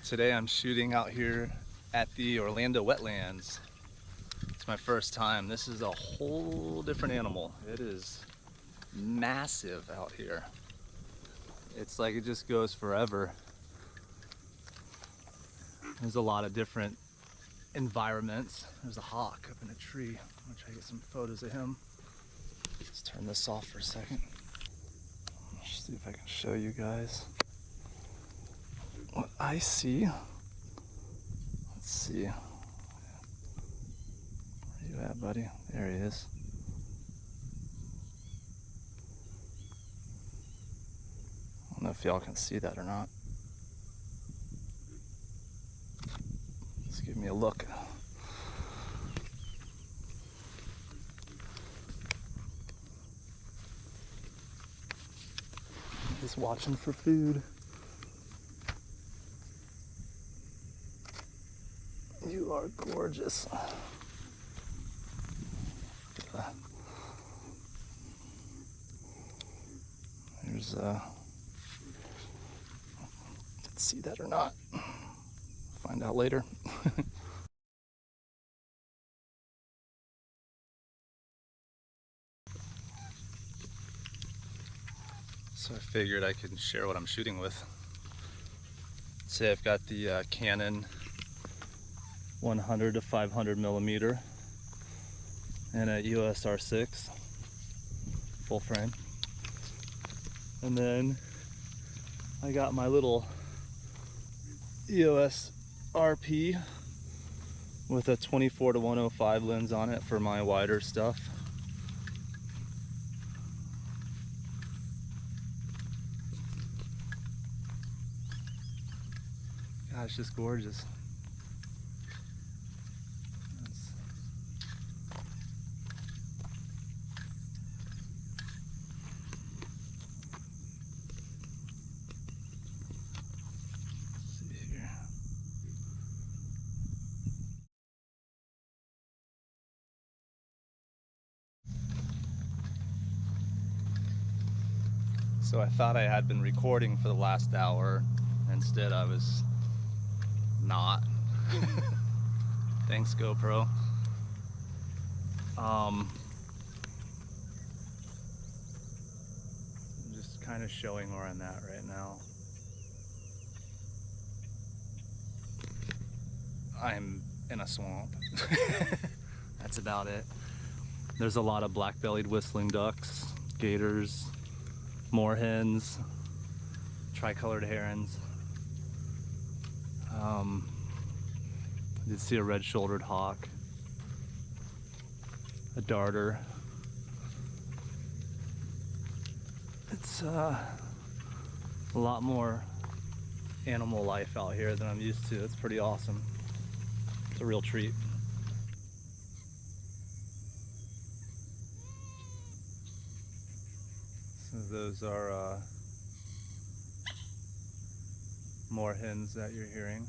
Today I'm shooting out here at the Orlando Wetlands. It's my first time. This is a whole different animal. It is massive out here. It's like it just goes forever. There's a lot of different environments. There's a hawk up in a tree. I'm gonna try to get some photos of him. Let's turn this off for a second. Let's see if I can show you guys what I see. Let's see. Where you at, buddy? There he is. I don't know if y'all can see that or not. Let's give me a look. Just watching for food. You are gorgeous. There's let's see that or not. Find out later. So I figured I could share what I'm shooting with. Say I've got the Canon 100 to 500 millimeter and a EOS R6 full frame, and then I got my little EOS RP with a 24 to 105 lens on it for my wider stuff. God, it's just gorgeous. So I thought I had been recording for the last hour. Instead, I was not. Thanks, GoPro. I'm just kind of showing where I'm at right now. I'm in a swamp. That's about it. There's a lot of black-bellied whistling ducks, gators, moorhens, tricolored herons. I did see a red-shouldered hawk, a darter. It's a lot more animal life out here than I'm used to. It's pretty awesome. It's a real treat. So those are moorhens that you're hearing.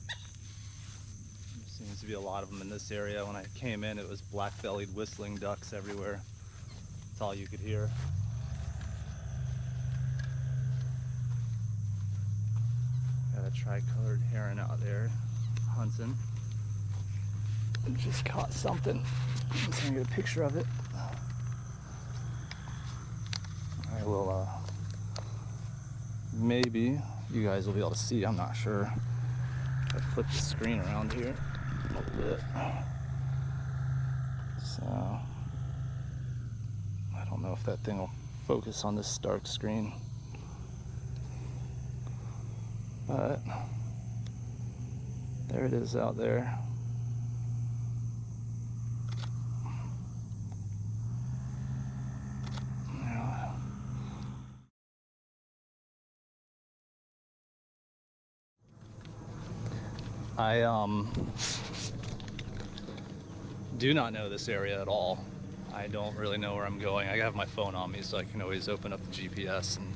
There seems to be a lot of them in this area. When I came in, it was black-bellied whistling ducks everywhere. That's all you could hear. Got a tricolored heron out there hunting. Just caught something. I'm just gonna get a picture of it. I will, maybe you guys will be able to see, I'm not sure. I flip the screen around here a little bit. So, I don't know if that thing will focus on this stark screen. But, there it is out there. I do not know this area at all. I don't really know where I'm going. I have my phone on me, so I can always open up the GPS and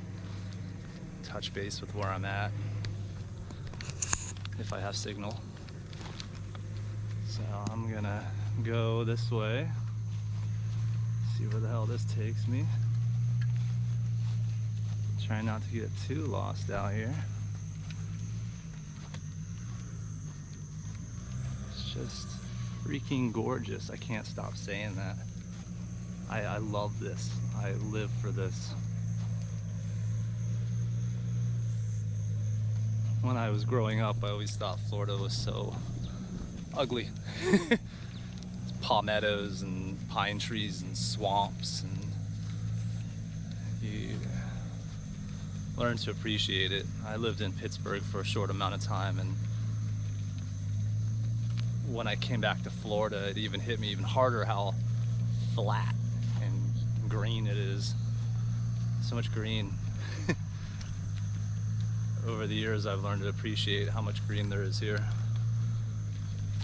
touch base with where I'm at if I have signal. So I'm gonna go this way, see where the hell this takes me. Trying not to get too lost out here. It's just freaking gorgeous. I can't stop saying that. I love this. I live for this. When I was growing up, I always thought Florida was so ugly. Palmettos and pine trees and swamps, and you learn to appreciate it. I lived in Pittsburgh for a short amount of time, and when I came back to Florida, it even hit me even harder how flat and green it is. So much green. Over the years, I've learned to appreciate how much green there is here.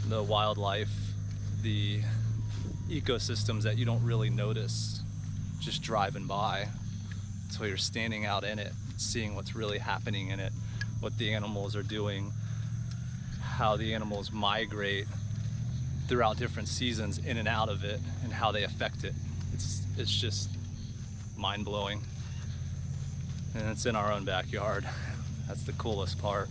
The wildlife, the ecosystems that you don't really notice just driving by until you're standing out in it, seeing what's really happening in it, what the animals are doing, how the animals migrate throughout different seasons in and out of it, and how they affect it. It's just mind-blowing. And it's in our own backyard. That's the coolest part.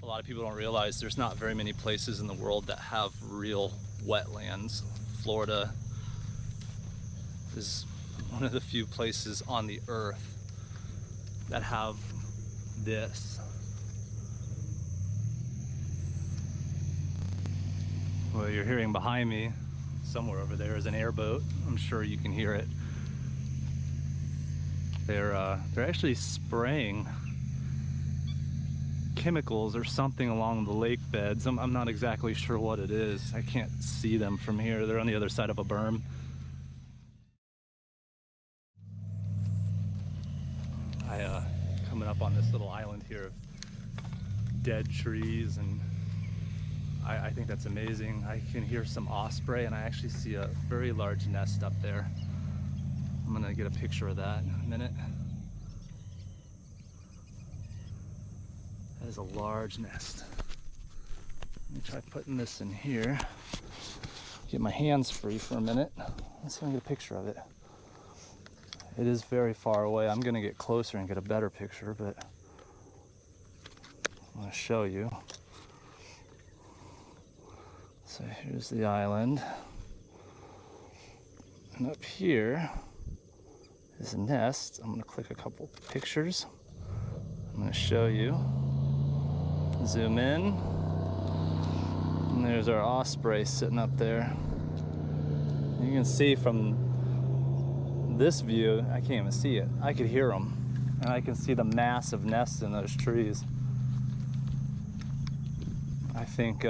A lot of people don't realize there's not very many places in the world that have real wetlands. Florida is one of the few places on the earth that have this. Well, you're hearing behind me, somewhere over there is an airboat. I'm sure you can hear it. They're actually spraying chemicals or something along the lake beds. I'm not exactly sure what it is. I can't see them from here. They're on the other side of a berm. Coming up on this little island here of dead trees, and I think that's amazing. I can hear some osprey, and I actually see a very large nest up there. I'm gonna get a picture of that in a minute. That is a large nest. Let me try putting this in here. Get my hands free for a minute. Let's see if I can get a picture of it. It is very far away. I'm gonna get closer and get a better picture, but I'm gonna show you. So here's the island. And up here is a nest. I'm gonna click a couple pictures. I'm gonna show you. Zoom in. And there's our osprey sitting up there. You can see from this view, I can't even see it. I could hear them. And I can see the massive nests in those trees. I think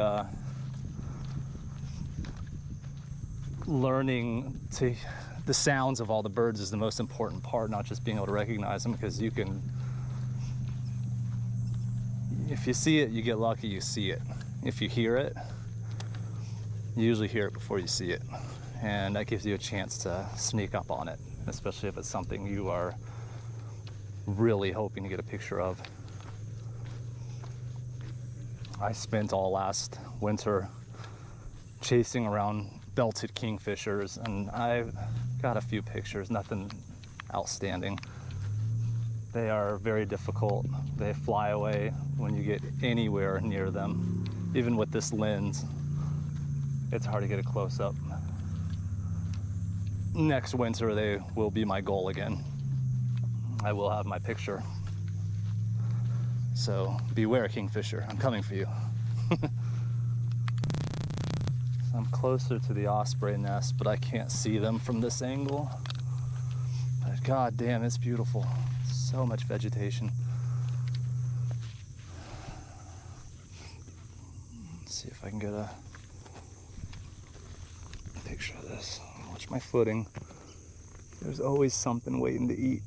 learning the sounds of all the birds is the most important part, not just being able to recognize them, because you can, if you see it, you get lucky, you see it. If you hear it, you usually hear it before you see it. And that gives you a chance to sneak up on it, especially if it's something you are really hoping to get a picture of. I spent all last winter chasing around belted kingfishers, and I've got a few pictures, nothing outstanding. They are very difficult. They fly away when you get anywhere near them. Even with this lens, it's hard to get a close-up. Next winter, they will be my goal again. I will have my picture. So beware, kingfisher, I'm coming for you. I'm closer to the osprey nest, but I can't see them from this angle. But god damn, it's beautiful. So much vegetation. Let's see if I can get a picture of this. Watch my footing. There's always something waiting to eat.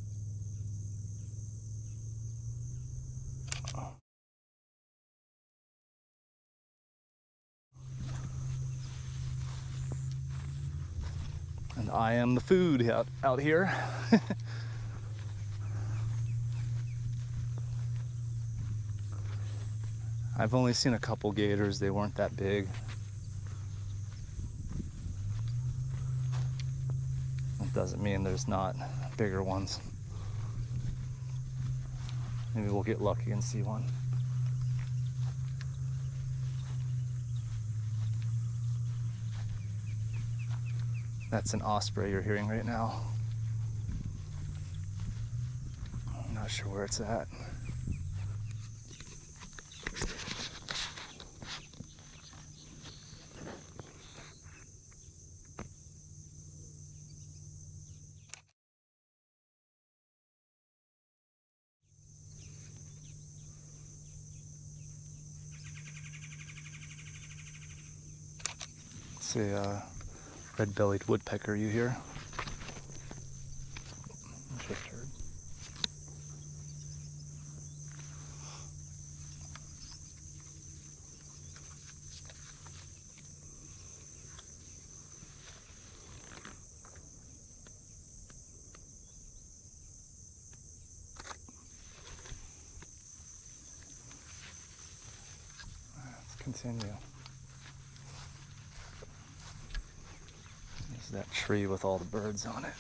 And I am the food out here. I've only seen a couple gators, they weren't that big. It doesn't mean there's not bigger ones. Maybe we'll get lucky and see one. That's an osprey you're hearing right now. I'm not sure where it's at. It's a red-bellied woodpecker you hear. Just heard. Let's continue. There's that tree with all the birds on it.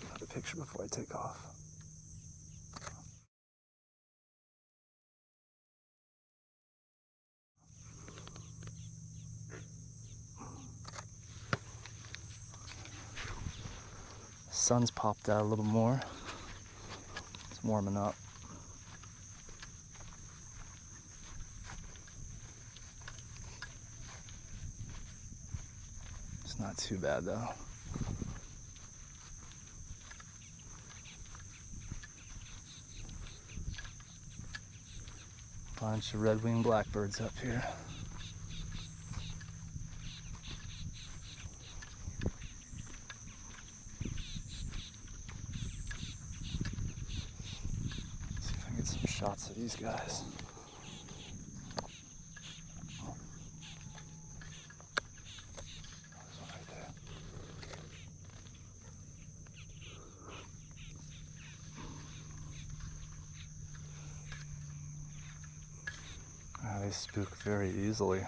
Another picture before I take off. Sun's popped out a little more. It's warming up. It's not too bad though. Bunch of red-winged blackbirds up here. See if I can get some shots of these guys. There's one right there. They spook very easily.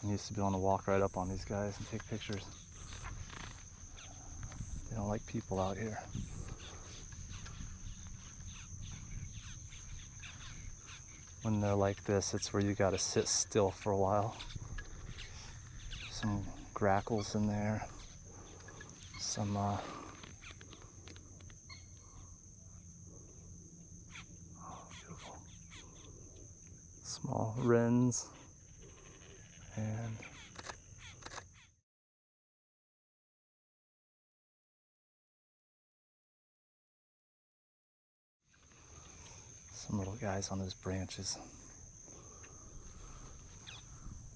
I used to be able to walk right up on these guys and take pictures. They don't like people out here. When they're like this, it's where you gotta sit still for a while. Some grackles in there. Some oh, beautiful. Small wrens. And some little guys on those branches.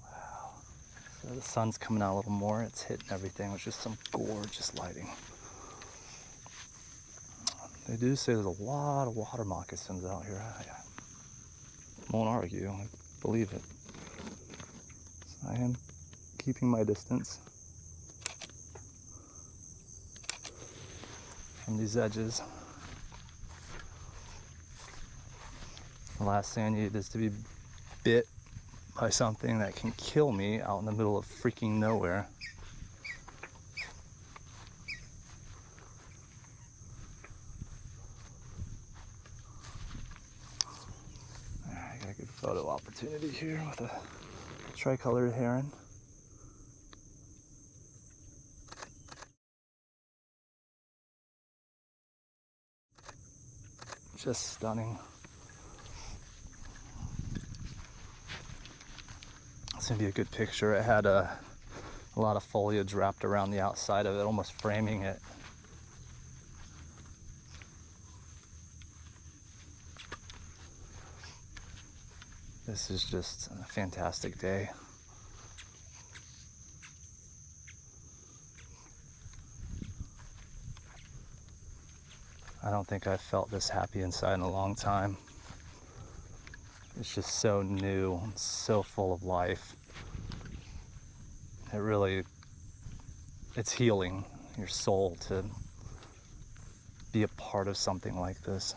Wow. So the sun's coming out a little more. It's hitting everything with just some gorgeous lighting. They do say there's a lot of water moccasins out here. I won't argue. I believe it. So I am keeping my distance from these edges. The last thing I need is to be bit by something that can kill me out in the middle of freaking nowhere. I got a good photo opportunity here with a tricolored heron. Just stunning. It's gonna be a good picture. It had a lot of foliage wrapped around the outside of it, almost framing it. This is just a fantastic day. I don't think I've felt this happy inside in a long time. It's just so new and so full of life. It's healing your soul to be a part of something like this.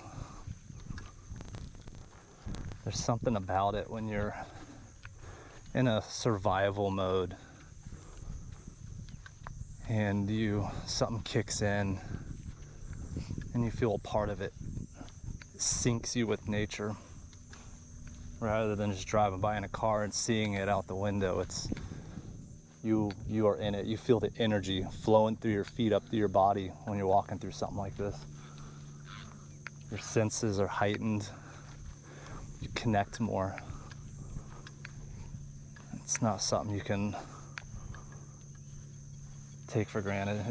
There's something about it when you're in a survival mode and something kicks in and you feel a part of it. It syncs you with nature rather than just driving by in a car and seeing it out the window. It's you are in it. You feel the energy flowing through your feet up through your body when you're walking through something like this. Your senses are heightened. You connect more. It's not something you can take for granted.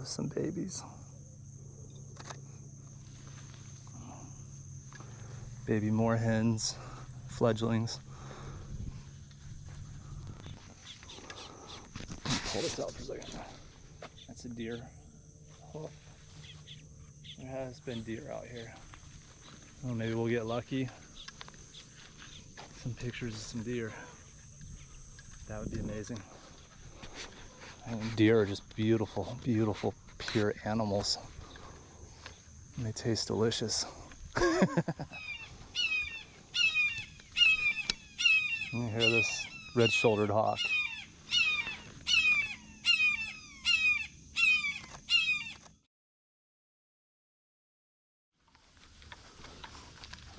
Some babies. Baby moorhens, fledglings. Pull this out for a second. That's a deer. Oh, there has been deer out here. Well, maybe we'll get lucky. Some pictures of some deer. That would be amazing. And deer are just beautiful, beautiful, pure animals. And they taste delicious. You hear this red-shouldered hawk.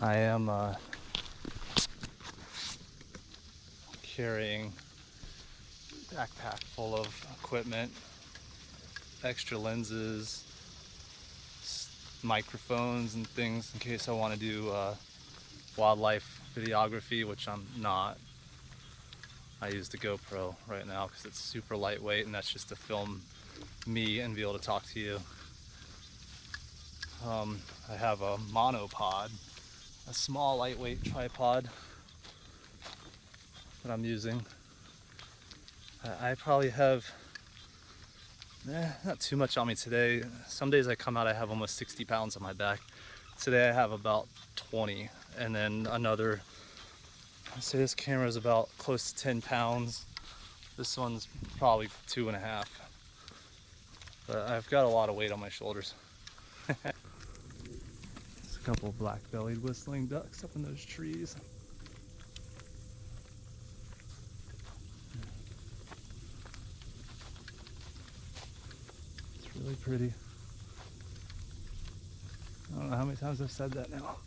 I am carrying a backpack full of equipment, extra lenses, microphones and things in case I want to do wildlife videography, which I'm not. I use the GoPro right now because it's super lightweight, and that's just to film me and be able to talk to you. I have a monopod, a small lightweight tripod that I'm using. I probably have not too much on me today. Some days I come out, I have almost 60 pounds on my back. Today I have about 20, and then another, I'd say this camera is about close to 10 pounds. This one's probably 2.5. But I've got a lot of weight on my shoulders. There's a couple of black-bellied whistling ducks up in those trees. It's really pretty. I don't know how many times I've said that now.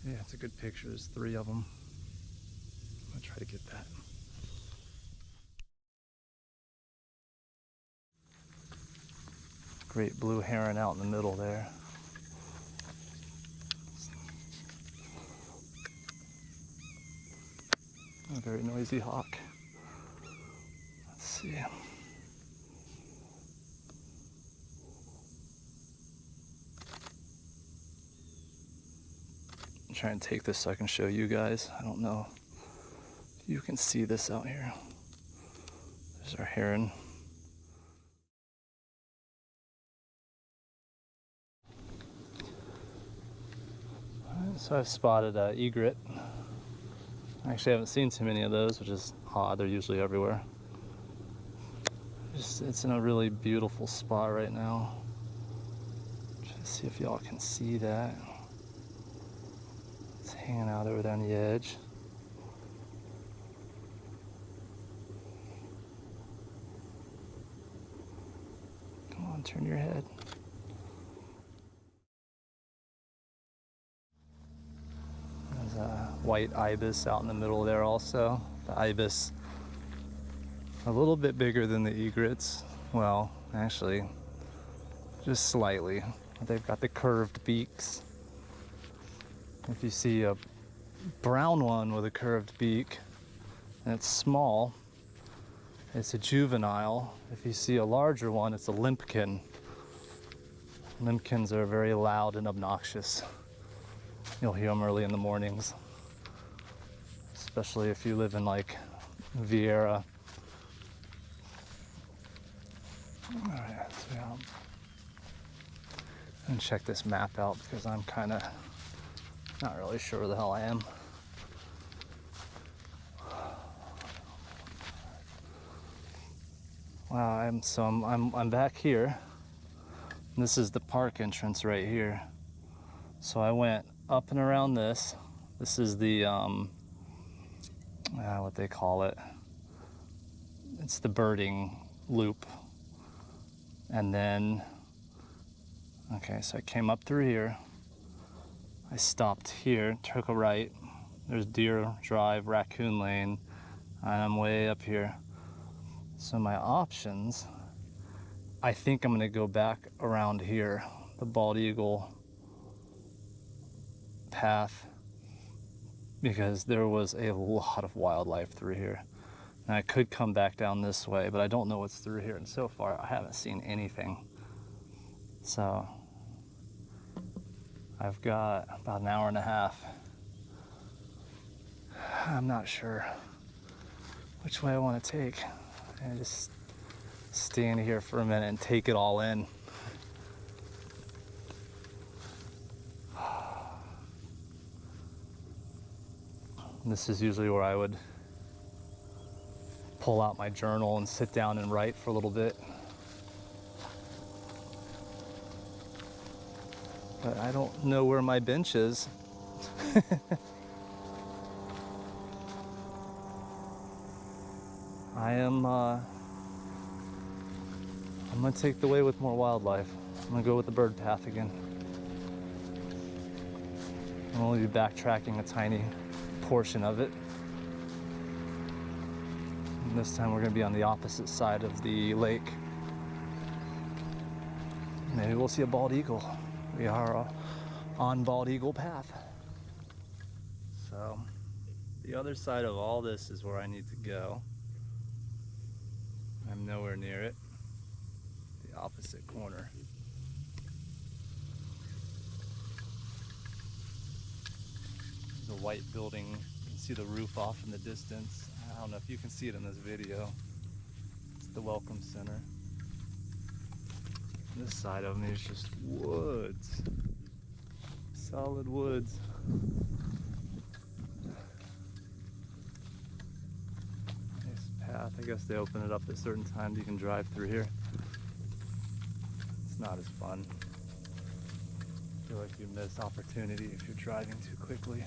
Yeah, it's a good picture. There's 3 of them. I'm gonna try to get that. Great blue heron out in the middle there. A very noisy hawk. Let's see. I'm trying to take this so I can show you guys. I don't know if you can see this out here. There's our heron. So I've spotted egret. I actually haven't seen too many of those, which is odd. They're usually everywhere. It's in a really beautiful spot right now. Try to see if y'all can see that. It's hanging out over there on the edge. Come on, turn your head. There's a white ibis out in the middle there also. The ibis, a little bit bigger than the egrets. Well, actually, just slightly. They've got the curved beaks. If you see a brown one with a curved beak, and it's small, it's a juvenile. If you see a larger one, it's a limpkin. Limpkins are very loud and obnoxious. You'll hear them early in the mornings, especially if you live in like Vieira. All right, so I'm gonna check this map out because I'm kind of not really sure where the hell I am. Wow, I'm back here. This is the park entrance right here. So I went up and around this. This is the, what they call it. It's the birding loop. And then, okay, so I came up through here. I stopped here, took a right. There's Deer Drive, Raccoon Lane, and I'm way up here. So my options, I think I'm gonna go back around here, the Bald Eagle path, because there was a lot of wildlife through here. And I could come back down this way, but I don't know what's through here. And so far, I haven't seen anything. So I've got about an hour and a half. I'm not sure which way I want to take. I just stand here for a minute and take it all in. This is usually where I would pull out my journal and sit down and write for a little bit. But I don't know where my bench is. I'm gonna take the way with more wildlife. I'm gonna go with the bird path again. I'm only backtracking a tiny portion of it. And this time we're gonna be on the opposite side of the lake. Maybe we'll see a bald eagle. We are on Bald Eagle Path. So the other side of all this is where I need to go. I'm nowhere near it. The opposite corner. There's a white building. You can see the roof off in the distance. I don't know if you can see it in this video. It's the Welcome Center. This side of me is just woods. Solid woods. Nice path. I guess they open it up at certain times. You can drive through here. It's not as fun. I feel like you miss opportunity if you're driving too quickly.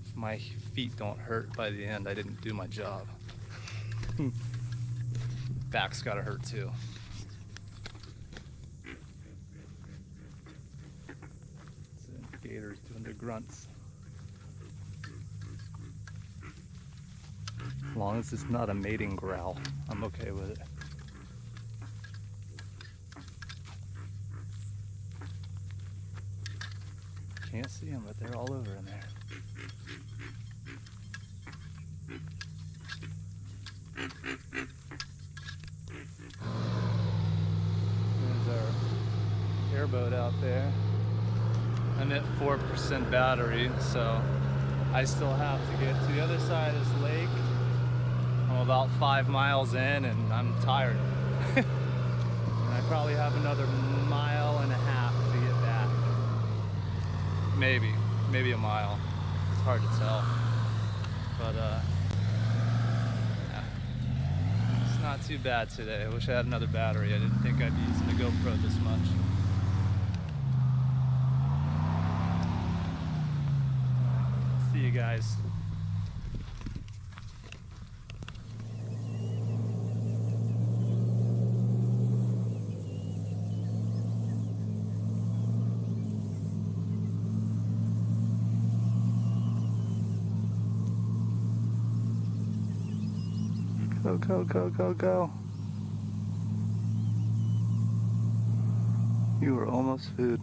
If my feet don't hurt by the end, I didn't do my job. Back's gotta hurt too. Gators doing their grunts. As long as it's not a mating growl, I'm okay with it. Can't see them, but they're all over in there. There's our airboat out there. I'm at 4% battery, so I still have to get to the other side of this lake. I'm about 5 miles in and I'm tired. And I probably have another 1.5 miles to get back. Maybe a mile. It's hard to tell. But yeah. It's not too bad today. I wish I had another battery. I didn't think I'd be using the GoPro this much. See you guys. Go, go, go, go, go. You are almost food.